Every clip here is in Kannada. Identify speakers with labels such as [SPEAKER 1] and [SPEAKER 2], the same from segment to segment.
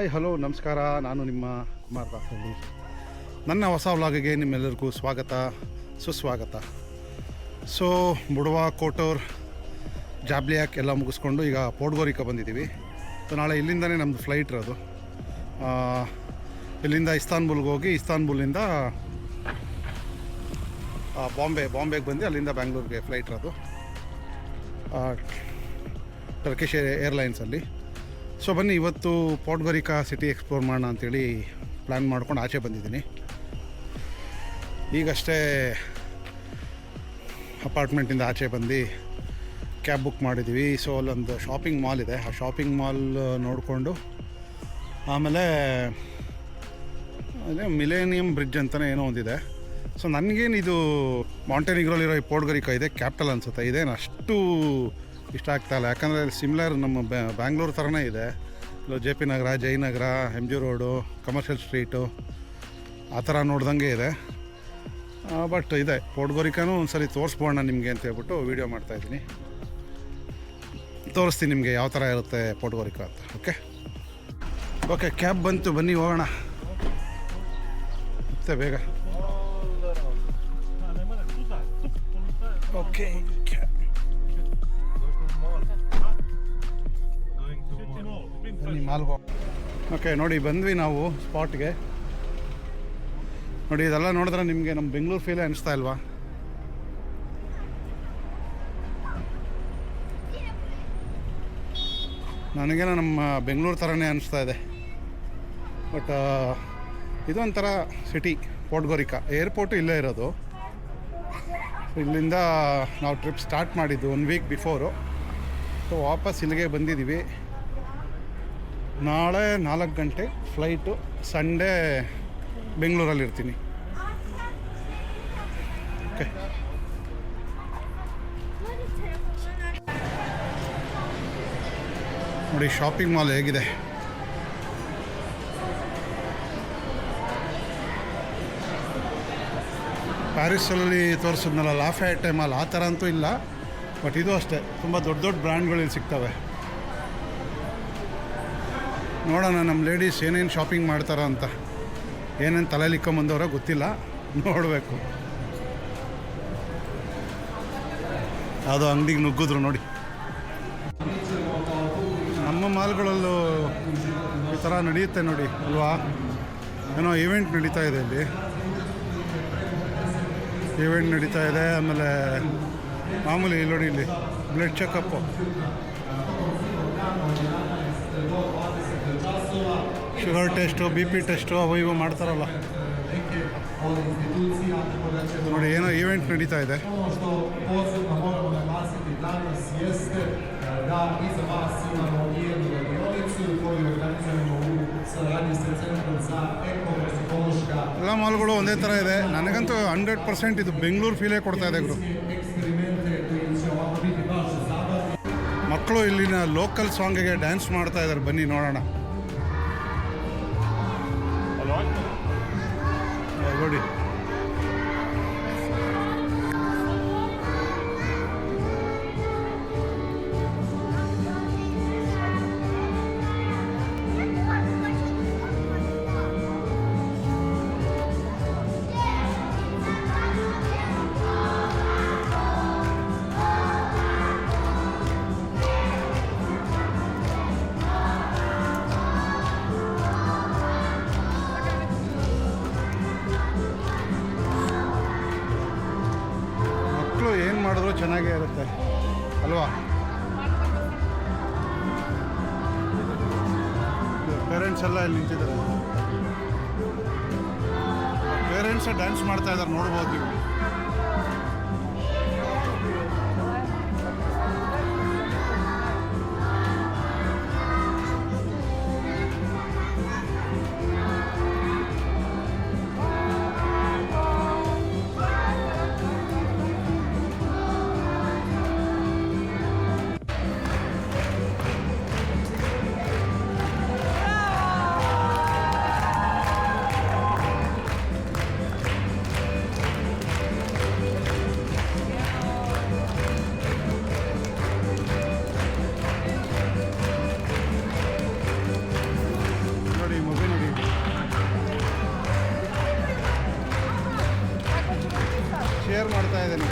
[SPEAKER 1] ಹಾಯ್ ಹಲೋ ನಮಸ್ಕಾರ, ನಾನು ನಿಮ್ಮ ಕುಮಾರ್ ದಾಸಹಳ್ಳಿ. ನನ್ನ ಹೊಸ ವ್ಲಾಗಿಗೆ ನಿಮ್ಮೆಲ್ಲರಿಗೂ ಸ್ವಾಗತ ಸುಸ್ವಾಗತ. ಸೊ ಬುಡವ, ಕೋಟೂರ್, ಜಾಬ್ಲಿಯಾಕ್ ಎಲ್ಲ ಮುಗಿಸ್ಕೊಂಡು ಈಗ ಪೋರ್ಟ್ಗೋರಿಕಾ ಬಂದಿದ್ದೀವಿ. ಸೊ ನಾಳೆ ಇಲ್ಲಿಂದನೇ ನಮ್ಮದು ಫ್ಲೈಟ್ ಇರೋದು. ಇಲ್ಲಿಂದ ಇಸ್ತಾನ್ಬುಲ್ಗೆ ಹೋಗಿ ಇಸ್ತಾನ್ಬುಲಿಂದ ಬಾಂಬೆಗೆ ಬಂದು ಅಲ್ಲಿಂದ ಬ್ಯಾಂಗ್ಳೂರಿಗೆ ಫ್ಲೈಟ್ ಇರೋದು, ಟರ್ಕಿಶ್ ಏರ್ಲೈನ್ಸಲ್ಲಿ. ಸೊ ಬನ್ನಿ, ಇವತ್ತು ಪೋರ್ಟ್ಗೋರಿಕಾ ಸಿಟಿ ಎಕ್ಸ್ಪ್ಲೋರ್ ಮಾಡೋಣ ಅಂಥೇಳಿ ಪ್ಲ್ಯಾನ್ ಮಾಡ್ಕೊಂಡು ಆಚೆ ಬಂದಿದ್ದೀನಿ. ಈಗಷ್ಟೇ ಅಪಾರ್ಟ್ಮೆಂಟಿಂದ ಆಚೆ ಬಂದು ಕ್ಯಾಬ್ ಬುಕ್ ಮಾಡಿದ್ದೀವಿ. ಸೊ ಅಲ್ಲೊಂದು ಶಾಪಿಂಗ್ ಮಾಲ್ ಇದೆ, ಆ ಶಾಪಿಂಗ್ ಮಾಲ್ ನೋಡಿಕೊಂಡು ಆಮೇಲೆ ಅದೇ ಮಿಲೇನಿಯಂ ಬ್ರಿಡ್ಜ್ ಅಂತಲೇ ಏನೋ ಒಂದಿದೆ. ಸೊ ನನಗೇನಿದು ಮಾಂಟೆನಿಗ್ರೋಲಿರೋ ಈ ಪೋರ್ಟ್ಗೋರಿಕಾ ಇದೆ ಕ್ಯಾಪಿಟಲ್ ಅನಿಸುತ್ತೆ. ಇದೇನು ಅಷ್ಟು ಇಷ್ಟ ಆಗ್ತಾಯಿಲ್ಲ, ಯಾಕಂದರೆ ಸಿಮ್ಲರ್ ನಮ್ಮ ಬ್ಯಾಂಗ್ಳೂರು ಥರನೇ ಇದೆ. J P Nagar, Jayanagar, M G road, commercial street ಆ ಥರ ನೋಡ್ದಂಗೆ ಇದೆ. ಬಟ್ ಇದೆ ಪೋರ್ಟ್ಗೋರಿಕಾನು ಒಂದ್ಸರಿ ತೋರಿಸ್ಬೋಣ ನಿಮಗೆ ಅಂತ ಹೇಳ್ಬಿಟ್ಟು ವೀಡಿಯೋ ಮಾಡ್ತಾಯಿದ್ದೀನಿ. ತೋರಿಸ್ತೀನಿ ನಿಮಗೆ ಯಾವ ಥರ ಇರುತ್ತೆ ಪೋರ್ಟ್ಗೋರಿಕಾ ಅಂತ. ಓಕೆ ಕ್ಯಾಬ್ ಬಂತು, ಬನ್ನಿ ಹೋಗೋಣ ಮತ್ತೆ ಬೇಗ. ಓಕೆ ಓಕೆ ನೋಡಿ, ಬಂದ್ವಿ ನಾವು ಸ್ಪಾಟ್ಗೆ. ನೋಡಿ ಇದೆಲ್ಲ ನೋಡಿದ್ರೆ ನಿಮಗೆ ನಮ್ಮ ಬೆಂಗಳೂರು ಫೀಲೇ ಅನಿಸ್ತಾ ಇಲ್ವಾ? ನನಗೇನೋ ನಮ್ಮ ಬೆಂಗಳೂರು ಥರನೇ ಅನಿಸ್ತಾ ಇದೆ. ಬಟ್ ಇದೊಂಥರ ಸಿಟಿ ಪೋರ್ಟ್ಗೋರಿಕಾ. ಏರ್ಪೋರ್ಟು ಇಲ್ಲೇ ಇರೋದು. ಇಲ್ಲಿಂದ ನಾವು ಟ್ರಿಪ್ ಸ್ಟಾರ್ಟ್ ಮಾಡಿದ್ದು 1 ವೀಕ್ ಬಿಫೋರು. ಸೊ ವಾಪಸ್ ಇಲ್ಲಿಗೆ ಬಂದಿದ್ದೀವಿ. ನಾಳೆ 4 ಗಂಟೆ ಫ್ಲೈಟು. ಸಂಡೇ ಬೆಂಗಳೂರಲ್ಲಿ ಇರ್ತೀನಿ. ಓಕೆ ನೋಡಿ ಶಾಪಿಂಗ್ ಮಾಲ್ ಹೇಗಿದೆ. ಪ್ಯಾರಿಸಲ್ಲಿ ತೋರಿಸಿದ್ನಲ್ಲ ಲಾಫಯೆಟ್ಟೆ ಮಾಲ್, ಆ ಥರ ಅಂತೂ ಇಲ್ಲ. ಬಟ್ ಇದು ಅಷ್ಟೇ, ತುಂಬ ದೊಡ್ಡ ದೊಡ್ಡ ಬ್ರ್ಯಾಂಡ್ಗಳು ಇಲ್ಲಿ ಸಿಗ್ತವೆ. ನೋಡೋಣ ನಮ್ಮ ಲೇಡೀಸ್ ಏನೇನು ಶಾಪಿಂಗ್ ಮಾಡ್ತಾರ ಅಂತ. ಏನೇನು ತಲೆಯಲ್ಲಿ ಇಕ್ಕೊಂಬಂದವರೋ ಗೊತ್ತಿಲ್ಲ, ನೋಡಬೇಕು. ಯಾವುದೋ ಅಂಗಡಿಗೆ ನುಗ್ಗಿದ್ರು ನೋಡಿ. ನಮ್ಮ ಮಾಲ್ಗಳಲ್ಲೂ ಈ ಥರ ನಡೆಯುತ್ತೆ ನೋಡಿ ಅಲ್ವಾ? ಏನೋ ಈವೆಂಟ್ ನಡೀತಾ ಇದೆ ಇಲ್ಲಿ, ಈವೆಂಟ್ ನಡೀತಾ ಇದೆ. ಆಮೇಲೆ ಮಾಮೂಲಿ ಇಲ್ಲಿ ನೋಡಿ, ಇಲ್ಲಿ blood checkup, sugar test, BP test, ಅವು ಇವು ಮಾಡ್ತಾರಲ್ಲ ನೋಡಿ. ಏನೋ ಈವೆಂಟ್ ನಡೀತಾ ಇದೆ. ಎಲ್ಲ ಮಾಲ್ಗಳು ಒಂದೇ ಥರ ಇದೆ. ನನಗಂತೂ 100% ಇದು ಬೆಂಗಳೂರು ಫೀಲೇ ಕೊಡ್ತಾ ಇದೆ ಗುರು. ಮಕ್ಕಳು ಇಲ್ಲಿನ ಲೋಕಲ್ ಸಾಂಗಿಗೆ ಡ್ಯಾನ್ಸ್ ಮಾಡ್ತಾ ಇದ್ದಾರೆ, ಬನ್ನಿ ನೋಡೋಣ. ನೋಡಿ ಏನು ಮಾಡಿದ್ರು ಚೆನ್ನಾಗೇ ಇರುತ್ತೆ ಅಲ್ವಾ? ಪೇರೆಂಟ್ಸ್ ಎಲ್ಲ ಇಲ್ಲಿ ನಿಂತಿದ್ದಾರೆ. ಪೇರೆಂಟ್ಸೇ ಡ್ಯಾನ್ಸ್ ಮಾಡ್ತಾ ಇದ್ದಾರೆ, ನೋಡ್ಬೋದು ನೀವು. ಶೇರ್ ಮಾಡ್ತಾ ಇದ್ದೇನೆ.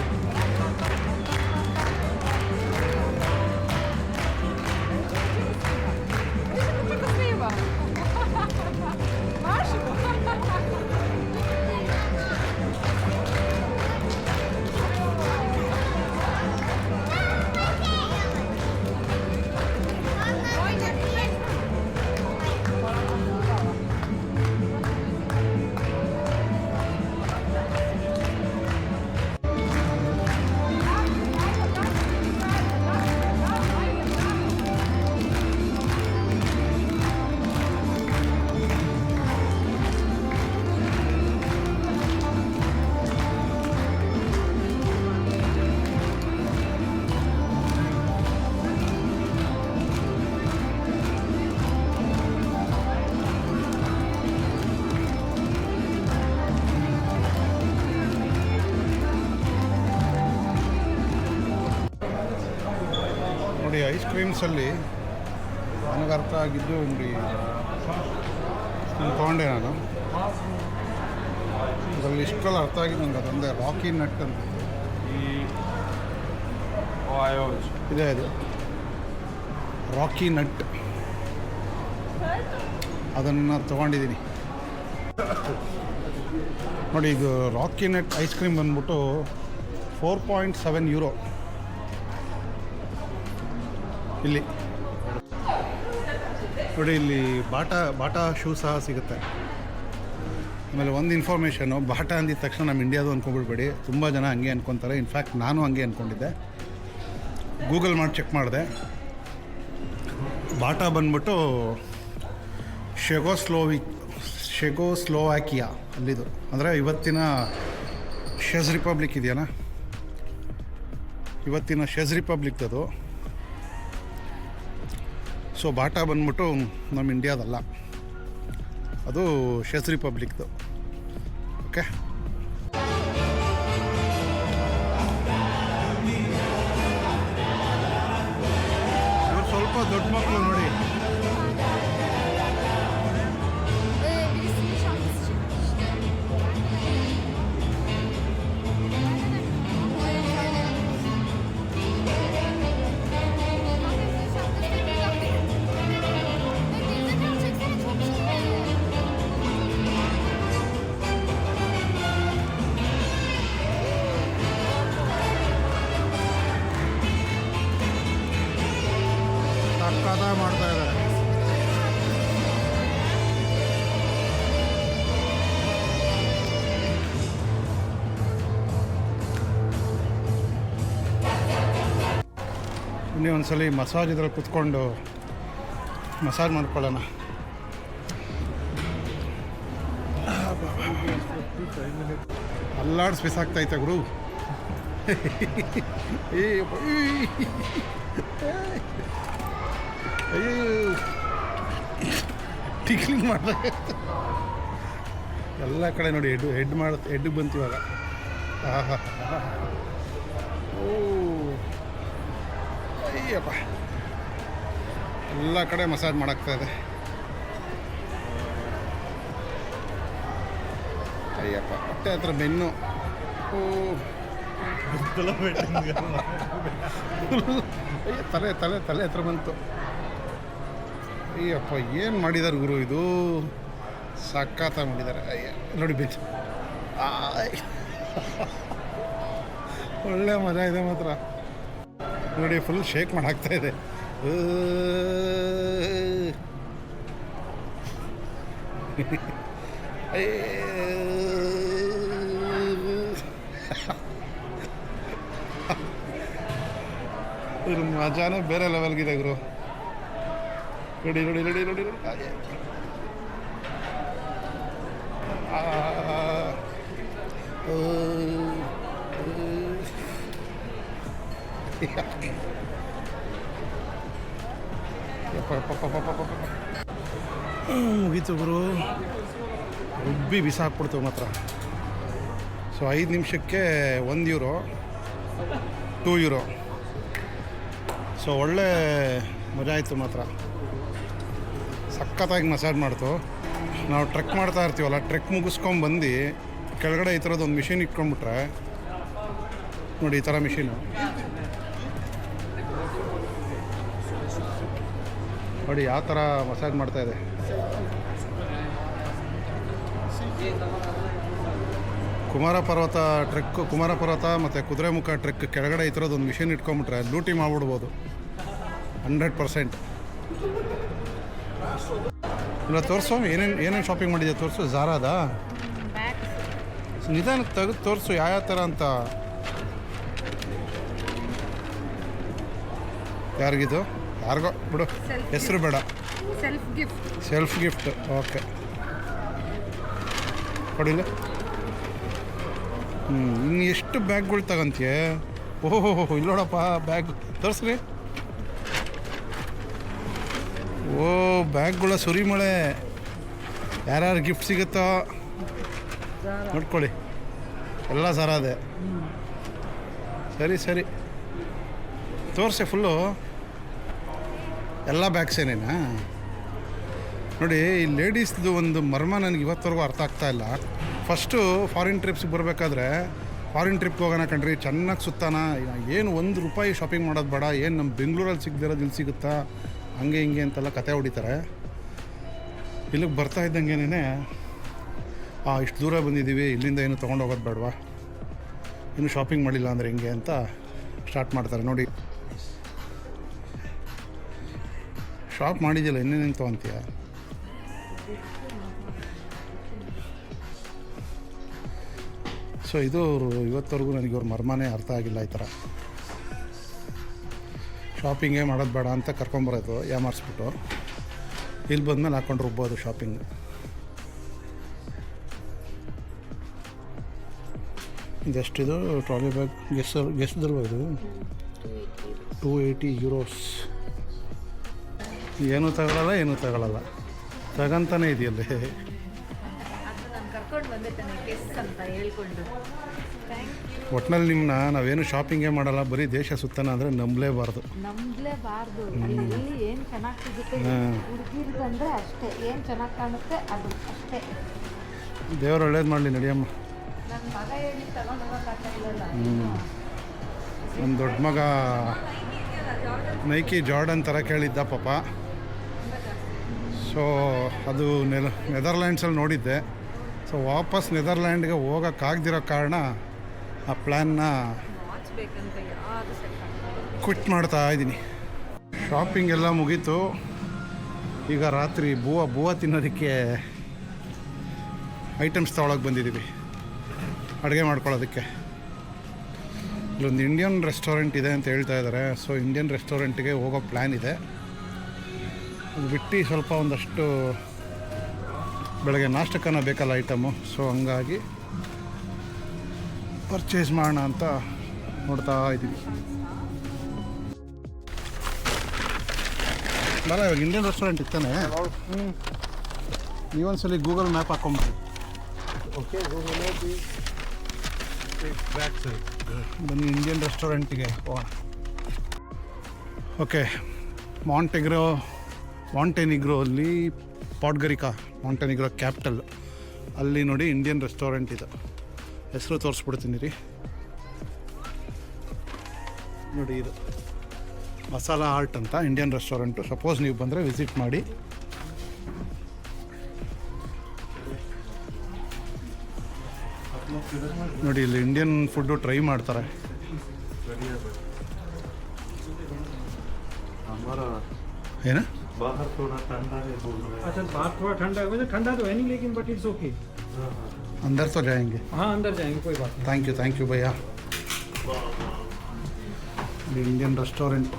[SPEAKER 1] ನೋಡಿ ಐಸ್ ಕ್ರೀಮ್ಸಲ್ಲಿ ನನಗೆ ಅರ್ಥ ಆಗಿದ್ದು ನೋಡಿ ತೊಗೊಂಡೆ ನಾನು. ಅದರಲ್ಲಿ ಇಷ್ಟೆಲ್ಲ ಅರ್ಥ ಆಗಿದ್ದು ನನಗೆ ಅದೊಂದೇ ರಾಕಿ ನಟ್ ಅಂತ ಇದೆ. ಇದು ರಾಕಿ ನಟ್ ಅದನ್ನು ತೊಗೊಂಡಿದ್ದೀನಿ ನೋಡಿ. ಇದು ರಾಕಿ ನಟ್ ಐಸ್ ಕ್ರೀಮ್ ಬಂದ್ಬಿಟ್ಟು 4.7 ಯೂರೋ ಇಲ್ಲಿ ನೋಡಿ. ಇಲ್ಲಿ ಬಾಟಾ ಶೂ ಸಹ ಸಿಗುತ್ತೆ. ಆಮೇಲೆ ಒಂದು ಇನ್ಫಾರ್ಮೇಷನು, ಬಾಟಾ ಅಂದಿದ ತಕ್ಷಣ ನಮ್ಮ ಇಂಡಿಯಾದು ಅಂದ್ಕೊಂಡ್ಬಿಡ್ಬೇಡಿ, ತುಂಬ ಜನ ಹಂಗೆ ಅಂದ್ಕೊತಾರೆ. ಇನ್ಫ್ಯಾಕ್ಟ್ ನಾನು ಹಂಗೆ ಅಂದ್ಕೊಂಡಿದ್ದೆ. ಗೂಗಲ್ ಮಾಡಿ ಚೆಕ್ ಮಾಡಿದೆ. ಬಾಟಾ ಬಂದ್ಬಿಟ್ಟು ಶೆಗೋಸ್ಲೋವಾಕಿಯಾ ಅಲ್ಲಿದು, ಅಂದರೆ ಇವತ್ತಿನ ಚೆಕ್ ರಿಪಬ್ಲಿಕ್ ಇದೆಯಲ್ಲ, ಇವತ್ತಿನ ಚೆಕ್ ರಿಪಬ್ಲಿಕ್ದು. ಸೊ ಬಾಟಾ ಬಂದ್ಬಿಟ್ಟು ನಮ್ಮ ಇಂಡಿಯಾದಲ್ಲ, ಅದು ಚೆಕ್ ರಿಪಬ್ಲಿಕ್ದು. ಓಕೆ, ಇವ್ರು ಸ್ವಲ್ಪ ದೊಡ್ಡ ಮಕ್ಕಳು ನೋಡಿ. ಸಕ್ಕತ್ತ ಮಾಡ್ತಾ ಇದ್ದಾರೆ. ಇನ್ನೇ ಒಂದ್ಸಲಿ ಮಸಾಜ್ ಇದ್ರಲ್ಲಿ ಕುತ್ಕೊಂಡು ಮಸಾಜ್ ಮಾಡ್ಕೊಳ್ಳೋಣ. ಅಲ್ಲಾಡ್ಸ್ ಬಿಸಾಕ್ತೈತೆ ಗುರು. ಅಯ್ಯೋ ಟಿಕ್ಲಿಂಗ್ ಮಾಡಿದಾಗ ಎಲ್ಲ ಕಡೆ ನೋಡಿ ಹೆಡ್ಗೆ ಬಂತೀವಾಗ. ಆಹಾ, ಓ ಅಯ್ಯಪ್ಪ, ಎಲ್ಲ ಕಡೆ ಮಸಾಜ್ ಮಾಡಾಕ್ತಾ ಇದೆ. ಅಯ್ಯಪ್ಪ, ಹೊಟ್ಟೆ ಹತ್ರ ಬೆನ್ನು. ಓ ಅಯ್ಯ, ತಲೆ ಹತ್ರ ಬಂತು. ಅಯ್ಯಪ್ಪ, ಏನು ಮಾಡಿದ್ದಾರೆ ಗುರು, ಇದು ಸಖತ್ತ ಮಾಡಿದ್ದಾರೆ. ಅಯ್ಯ ನೋಡಿ ಬೆಂಚ್, ಒಳ್ಳೆ ಮಜಾ ಇದೆ ಮಾತ್ರ ನೋಡಿ. ಫುಲ್ ಶೇಕ್ ಮಾಡಾಕ್ತಾ ಇದೆ. ಇದ್ರ ಮಜಾನೇ ಬೇರೆ ಲೆವೆಲ್ಗಿದೆ ಗುರು. ನೋಡಿ ನೋಡಿ ನೋಡಿ ನೋಡಿ ನೋಡಿ ಹಾಗೆ ಮುಗೀತು ಗುರು. ರುಬ್ಬಿ ಬಿಸಾಕ್ಬಿಡ್ತು ಮಾತ್ರ. ಸೊ 5 ನಿಮಿಷಕ್ಕೆ 1 ಯೂರೋ, 2 ಯೂರೋ. ಸೊ ಒಳ್ಳೆ ಮಜಾ ಆಯಿತು ಮಾತ್ರ. ಸಖತ್ತಾಗಿ ಮಸಾಜ್ ಮಾಡ್ತು. ನಾವು ಟ್ರೆಕ್ ಮಾಡ್ತಾ ಇರ್ತೀವಲ್ಲ, ಟ್ರೆಕ್ ಮುಗಿಸ್ಕೊಂಬಂದು ಕೆಳಗಡೆ ಈ ಥರದ್ದು ಒಂದು ಮಿಷಿನ್ ಇಟ್ಕೊಂಡ್ಬಿಟ್ರೆ ನೋಡಿ ಈ ಥರ ಮಿಷಿನು ನೋಡಿ ಯಾವ ಥರ ಮಸಾಜ್ ಮಾಡ್ತಾಯಿದೆ. ಕುಮಾರ ಪರ್ವತ ಮತ್ತು ಕುದುರೆಮುಖ ಟ್ರೆಕ್ ಕೆಳಗಡೆ ಈ ಥರದ್ದು ಒಂದು ಮಿಷಿನ್ ಇಟ್ಕೊಂಬಿಟ್ರೆ ಲೂಟಿ ಮಾಡಿಬಿಡ್ಬೋದು 100%. ಇಲ್ಲ ತೋರಿಸು, ಏನೇನು ಶಾಪಿಂಗ್ ಮಾಡಿದ್ಯಾ ತೋರಿಸು. ಝಾರಾದಾ? ನಿಧಾನಕ್ಕೆ ತೆಗೆದು ತೋರಿಸು ಯಾವ ಥರ ಅಂತ. ಯಾರಿಗಿದು? ಯಾರಿಗೋ ಬಿಡು, ಹೆಸರು ಬೇಡ. Self gift. ಓಕೆ, ಕೊಡಿಲ್ಲ. ಇನ್ನು ಎಷ್ಟು ಬ್ಯಾಗ್ಗಳು ತಗೊಂತೀಯ? ಓಹೋ ಇಲ್ಲೋಡಪ್ಪ ಬ್ಯಾಗ್ ತೋರಿಸ್ರಿ. ಓ ಬ್ಯಾಗ್ಗಳ ಸುರಿಮಳೆ. ಯಾರ್ಯಾರು ಗಿಫ್ಟ್ ಸಿಗುತ್ತೋ ನೋಡ್ಕೊಳ್ಳಿ. ಎಲ್ಲ ಝಾರಾದೆ. ಸರಿ ತೋರಿಸಿ ಫುಲ್ಲು. ಎಲ್ಲ ಬ್ಯಾಗ್ಸೇನೇನಾ? ನೋಡಿ ಈ ಲೇಡೀಸ್ದು ಒಂದು ಮರ್ಮ ನನಗೆ ಇವತ್ತವರೆಗೂ ಅರ್ಥ ಆಗ್ತಾಯಿಲ್ಲ. ಫಸ್ಟು ಫಾರಿನ್ ಟ್ರಿಪ್ಸ್ಗೆ ಬರಬೇಕಾದ್ರೆ ಫಾರಿನ್ ಟ್ರಿಪ್ಗೆ ಹೋಗೋಣ ಕಣ್ರಿ, ಚೆನ್ನಾಗಿ ಸುತ್ತಾನ, ಏನು ₹1 ಶಾಪಿಂಗ್ ಮಾಡೋದು ಬೇಡ, ಏನು ನಮ್ಮ ಬೆಂಗಳೂರಲ್ಲಿ ಸಿಗದಿರೋದು ಇಲ್ಲಿ ಸಿಗುತ್ತಾ, ಹಂಗೆ ಹಿಂಗೆ ಅಂತೆಲ್ಲ ಕತೆ ಹೊಡಿತಾರೆ. ಇಲ್ಲಿಗೆ ಬರ್ತಾ ಇದ್ದಂಗೆನೇ ಇಷ್ಟು ದೂರ ಬಂದಿದ್ದೀವಿ, ಇಲ್ಲಿಂದ ಏನು ತೊಗೊಂಡು ಹೋಗೋದು ಬೇಡವಾ, ಇನ್ನು ಶಾಪಿಂಗ್ ಮಾಡಿಲ್ಲ ಅಂದರೆ ಹೆಂಗೆ ಅಂತ ಸ್ಟಾರ್ಟ್ ಮಾಡ್ತಾರೆ. ನೋಡಿ ಶಾಪ್ ಮಾಡಿದ್ದಿಲ್ಲ, ಇನ್ನೇನು ತೊಗೊತೀಯ? ಸೊ ಇದು ಇವತ್ತವರೆಗೂ ನನಗೆ ಇವ್ರ ಮರ್ಮನೇ ಅರ್ಥ ಆಗಿಲ್ಲ. ಈ ಥರ ಶಾಪಿಂಗೇ ಮಾಡೋದು ಬೇಡ ಅಂತ ಕರ್ಕೊಂಬರೋದು ಯಾಮಾರಿಸ್ಬಿಟ್ಟು ಇಲ್ಲಿ ಬಂದಮೇಲೆ ಹಾಕ್ಕೊಂಡು ರುಬ್ಬೋದು ಶಾಪಿಂಗ್. ಇದೆಷ್ಟಿದು ಟ್ರಾಲಿ ಬ್ಯಾಗ್? ಗೆಸ್ದಲ್ವ ಇದು? €280. ಏನೂ ತಗೊಳ್ಳಲ್ಲ ತಗಂತಾನೆ ಇದೆಯಲ್ಲೇ. ಒಟ್ನಲ್ಲಿ ನಿಮ್ಮನ್ನ ನಾವೇನು ಶಾಪಿಂಗೇ ಮಾಡಲ್ಲ, ಬರೀ ದೇಶ ಸುತ್ತಾನ ಅಂದರೆ ನಂಬಲೇಬಾರ್ದು.
[SPEAKER 2] ಏನು ಚೆನ್ನಾಗಿ ಸಿಗುತ್ತೆ ಹುಡುಗಿರ್ದಂದ್ರೆ ಅಷ್ಟೇ, ಏನು ಚೆನ್ನಾಗಿ ಕಾಣುತ್ತೆ ಅದು ಅಷ್ಟೇ.
[SPEAKER 1] ದೇವರು ಒಳ್ಳೇದು ಮಾಡಲಿ. ನಡಿಯಮ್ಮ.
[SPEAKER 2] ನನ್ನ ಮಗ ಹೇಳಿ ತಗೊಂಡೋಗಕ್ಕಾಗಲ್ಲ.
[SPEAKER 1] ನನ್ನ ದೊಡ್ಡ ಮಗ ನೈಕಿ ಜಾರ್ಡನ್ ಥರ ಕೇಳಿದ್ದ ಪಾಪ. ಸೊ ಅದು ನೆದರ್ಲ್ಯಾಂಡ್ಸಲ್ಲಿ ನೋಡಿದ್ದೆ. ಸೊ ವಾಪಸ್ ನೆದರ್ಲ್ಯಾಂಡ್ಗೆ ಹೋಗೋಕ್ಕಾಗ್ದಿರೋ ಕಾರಣ ಆ ಪ್ಲ್ಯಾನ್ನ ಕ್ವಿಟ್ ಮಾಡ್ತಾ ಇದ್ದೀನಿ. ಶಾಪಿಂಗ್ ಎಲ್ಲ ಮುಗೀತು. ಈಗ ರಾತ್ರಿ ಬೂವ ತಿನ್ನೋದಕ್ಕೆ ಐಟಮ್ಸ್ ತೊಗೊಳಕ್ಕೆ ಬಂದಿದ್ದೀವಿ, ಅಡುಗೆ ಮಾಡ್ಕೊಳ್ಳೋದಕ್ಕೆ. ಇಲ್ಲೊಂದು ಇಂಡಿಯನ್ ರೆಸ್ಟೋರೆಂಟ್ ಇದೆ ಅಂತ ಹೇಳ್ತಾ ಇದ್ದಾರೆ. ಸೊ ಇಂಡಿಯನ್ ರೆಸ್ಟೋರೆಂಟ್ಗೆ ಹೋಗೋ ಪ್ಲ್ಯಾನ್ ಇದೆ. ಅದು ಬಿಟ್ಟು ಸ್ವಲ್ಪ ಒಂದಷ್ಟು ಬೆಳಗ್ಗೆ ನಾಷ್ಟಕ್ಕನ ಬೇಕಲ್ಲ ಐಟಮು. ಸೊ ಹಂಗಾಗಿ ಪರ್ಚೇಸ್ ಮಾಡೋಣ ಅಂತ ನೋಡ್ತಾ ಇದ್ದೀವಿ. ಬರ ಇವಾಗ ಇಂಡಿಯನ್ ರೆಸ್ಟೋರೆಂಟ್ ಇತ್ತಾನೆ. ನೀವೊಂದ್ಸಲಿ ಗೂಗಲ್ ಮ್ಯಾಪ್ ಹಾಕೊಂಬಿಡಿ.
[SPEAKER 3] ಓಕೆ,
[SPEAKER 1] ಬನ್ನಿ ಇಂಡಿಯನ್ ರೆಸ್ಟೋರೆಂಟಿಗೆ ಹೋಗೋಣ. ಓಕೆ, ಮಾಂಟೆನಿಗ್ರೋ ಅಲ್ಲಿ ಪಾಡ್ಗರಿಕಾ, ಮಾಂಟೆನಿಗ್ರೋ ಕ್ಯಾಪಿಟಲ್, ಅಲ್ಲಿ ನೋಡಿ ಇಂಡಿಯನ್ ರೆಸ್ಟೋರೆಂಟ್ ಇದೆ. ಹೆಸರು ತೋರಿಸ್ಬಿಡ್ತೀನಿ ರೀ. ನೋಡಿ ಇದು ಮಸಾಲಾ ಆರ್ಟ್ ಅಂತ ಇಂಡಿಯನ್ ರೆಸ್ಟೋರೆಂಟು. ಸಪೋಸ್ ನೀವು ಬಂದರೆ ವಿಸಿಟ್ ಮಾಡಿ. ನೋಡಿ ಇಲ್ಲಿ ಇಂಡಿಯನ್ ಫುಡ್ಡು ಟ್ರೈ ಮಾಡ್ತಾರೆ. ಏನು
[SPEAKER 3] बाहर थोड़ा ठंडा है बोल रहे हैं।
[SPEAKER 4] अच्छा बाहर थोड़ा ठंडा है, वैसे ठंडा तो है नहीं लेकिन बट इट्स ओके।
[SPEAKER 1] अंदर तो जाएंगे?
[SPEAKER 4] हाँ अंदर जाएंगे, कोई बात नहीं।
[SPEAKER 1] थैंक यू भैया। Indian restaurant.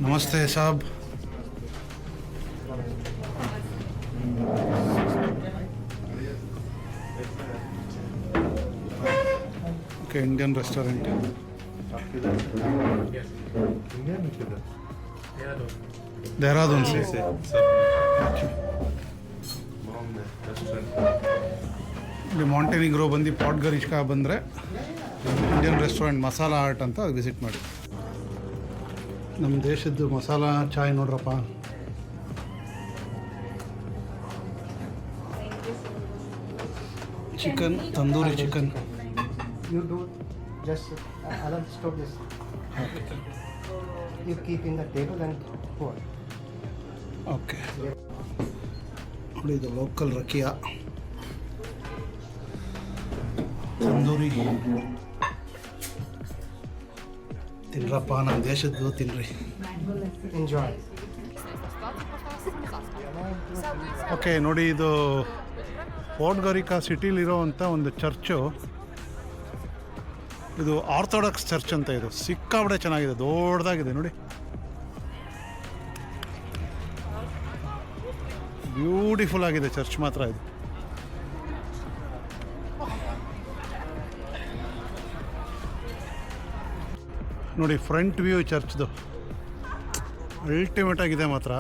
[SPEAKER 1] नमस्ते साहब। Okay, Indian restaurant. देहरादून से। ಇಲ್ಲಿ ಮಾಂಟೆನಿಗ್ರೋ ಬಂದು ಪಾಡ್ಗರಿಕಾ ಬಂದರೆ ಇಂಡಿಯನ್ ರೆಸ್ಟೋರೆಂಟ್ ಮಸಾಲಾ ಆರ್ಟ್ ಅಂತ ವಿಸಿಟ್ ಮಾಡಿ. ನಮ್ಮ ದೇಶದ್ದು ಮಸಾಲಾ ಚಾಯ್ ನೋಡ್ರಪ್ಪ. Chicken tandoori chicken.
[SPEAKER 5] You do just alarm stop this. You keep in the table and pour.
[SPEAKER 1] Okay ನೋಡಿ, ಇದು ಲೋಕಲ್ ರಕಿಯಾ ತಂದೂರಿ. ತಿನ್ರಪ್ಪ, ನಮ್ಮ ದೇಶದ್ದು ತಿನ್ರಿ.
[SPEAKER 5] Enjoy.
[SPEAKER 1] ಓಕೆ ನೋಡಿ, ಇದು ಪೋರ್ಟ್ಗರಿಕಾ ಸಿಟಿಲಿರೋವಂಥ ಒಂದು ಚರ್ಚು. ಇದು ಆರ್ಥೋಡಾಕ್ಸ್ ಚರ್ಚ್ ಅಂತ. ಇದು ಸಿಕ್ಕಾಪಟ್ಟೆ ಚೆನ್ನಾಗಿದೆ, ದೊಡ್ಡದಾಗಿದೆ ನೋಡಿ. ಬ್ಯೂಟಿಫುಲ್ ಆಗಿದೆ ಚರ್ಚ್ ಮಾತ್ರ ಇದು. ನೋಡಿ ಫ್ರಂಟ್ ವ್ಯೂ ಚರ್ಚ್ದು ಅಲ್ಟಿಮೇಟ್ ಆಗಿದೆ ಮಾತ್ರ.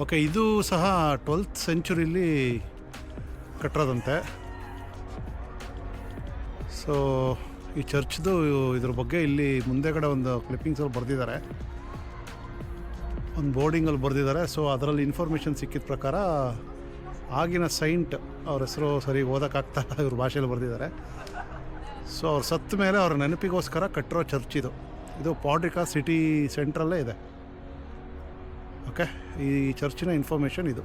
[SPEAKER 1] ಓಕೆ, ಇದು ಸಹ 12th ಸೆಂಚುರಿಲಿ ಕಟ್ಟಿರೋದಂತೆ. ಸೊ ಈ ಚರ್ಚ್ದು ಇದ್ರ ಬಗ್ಗೆ ಇಲ್ಲಿ ಮುಂದೆಗಡೆ ಒಂದು ಕ್ಲಿಪ್ಪಿಂಗ್ಸಲ್ಲಿ ಬರೆದಿದ್ದಾರೆ, ಒಂದು ಬೋರ್ಡಿಂಗಲ್ಲಿ ಬರೆದಿದ್ದಾರೆ. ಸೊ ಅದರಲ್ಲಿ ಇನ್ಫಾರ್ಮೇಷನ್ ಸಿಕ್ಕಿದ ಪ್ರಕಾರ ಆಗಿನ ಸೈಂಟ್, ಅವ್ರ ಹೆಸರು ಸರಿ ಓದೋಕ್ಕಾಗ್ತಾ ಇಲ್ಲ, ಇವ್ರ ಭಾಷೆಯಲ್ಲಿ ಬರೆದಿದ್ದಾರೆ. ಸೊ ಅವ್ರು ಸತ್ತ ಮೇಲೆ ಅವ್ರ ನೆನಪಿಗೋಸ್ಕರ ಕಟ್ಟಿರೋ ಚರ್ಚ್ ಇದು. ಇದು ಪೋರ್ಟ್ರಿಕಾ ಸಿಟಿ ಸೆಂಟ್ರಲ್ಲೇ ಇದೆ. ಓಕೆ, ಈ ಚರ್ಚಿನ ಇನ್ಫಾರ್ಮೇಷನ್ ಇದು.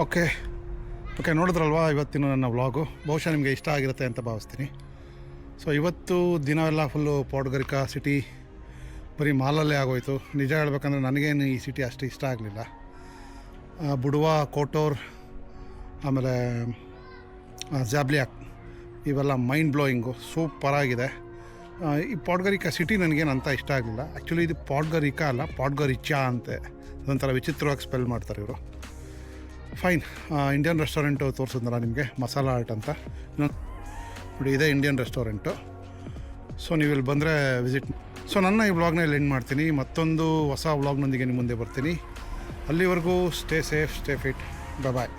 [SPEAKER 1] ಓಕೆ ನೋಡಿದ್ರಲ್ವಾ ಇವತ್ತಿನ ನನ್ನ ವ್ಲಾಗು. ಬಹುಶಃ ನಿಮಗೆ ಇಷ್ಟ ಆಗಿರುತ್ತೆ ಅಂತ ಭಾವಿಸ್ತೀನಿ. ಸೊ ಇವತ್ತು ದಿನವೆಲ್ಲ ಫುಲ್ಲು ಪೋರ್ಟ್ಗರಿಕಾ ಸಿಟಿ ಬರೀ ಮಾಲಲ್ಲೇ ಆಗೋಯ್ತು. ನಿಜ ಹೇಳ್ಬೇಕಂದ್ರೆ ನನಗೇನು ಈ ಸಿಟಿ ಅಷ್ಟು ಇಷ್ಟ ಆಗಲಿಲ್ಲ. ಬುಡುವಾ, ಕೋಟೋರ್, ಆಮೇಲೆ ಜಾಬ್ಲಿಯಾಕ್, ಇವೆಲ್ಲ ಮೈಂಡ್ ಬ್ಲೋಯಿಂಗು, ಸೂಪರಾಗಿದೆ. ಈ ಪೋರ್ಟ್ಗರಿಕಾ ಸಿಟಿ ನನಗೇನು ಅಂತ ಇಷ್ಟ ಆಗಲಿಲ್ಲ. ಆ್ಯಕ್ಚುಲಿ ಇದು ಪೋರ್ಟ್ಗರಿಕಾ ಅಲ್ಲ, ಪೋರ್ಟ್ಗರಿಚಾ ಅಂತೆ. ಅದೊಂಥರ ವಿಚಿತ್ರವಾಗಿ ಸ್ಪೆಲ್ ಮಾಡ್ತಾರೆ ಇವರು. ಫೈನ್. ಇಂಡಿಯನ್ ರೆಸ್ಟೋರೆಂಟು ತೋರಿಸಿದ್ನಲ್ಲ ನಿಮಗೆ, ಮಸಾಲಾ ಆರ್ಟ್ ಅಂತ. ನೋಡಿ, ಇದೇ ಇಂಡಿಯನ್ ರೆಸ್ಟೋರೆಂಟು. ಸೊ ನೀವು ಇಲ್ಲಿ ಬಂದರೆ ವಿಸಿಟ್. ಸೊ ನನ್ನ ಈ ವ್ಲಾಗ್ನ ಇಲ್ಲಿ ಎಂಡ್ ಮಾಡ್ತೀನಿ. ಮತ್ತೊಂದು ಹೊಸ ವ್ಲಾಗ್ನೊಂದಿಗೆ ನಿಮ್ಮ ಮುಂದೆ ಬರ್ತೀನಿ. ಅಲ್ಲಿವರೆಗೂ ಸ್ಟೇ ಸೇಫ್, ಸ್ಟೇ ಫಿಟ್. ಬಾಯ್.